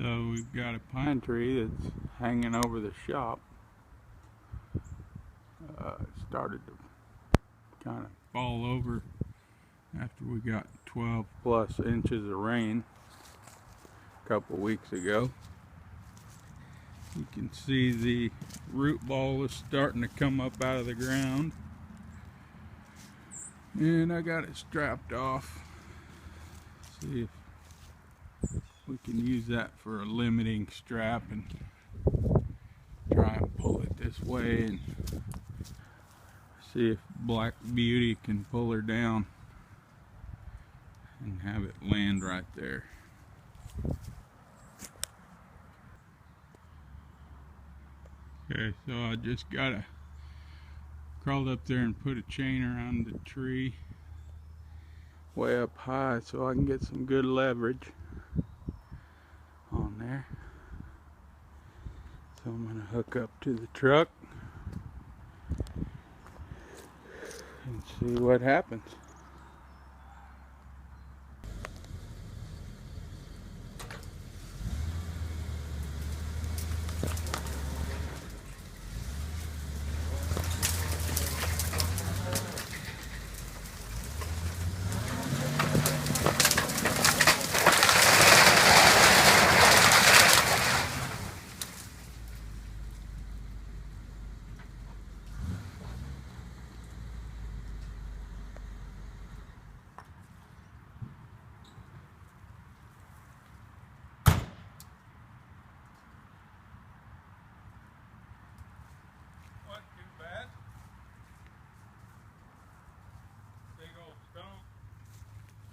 So we've got a pine tree that's hanging over the shop. It started to kind of fall over after we got 12 plus inches of rain a couple weeks ago. You can see the root ball is starting to come up out of the ground, and I got it strapped off. See if we can use that for a limiting strap and try and pull it this way and see if Black Beauty can pull her down and have it land right there. Okay, so I just crawled up there and put a chain around the tree way up high so I can get some good leverage on there. So I'm going to hook up to the truck and see what happens.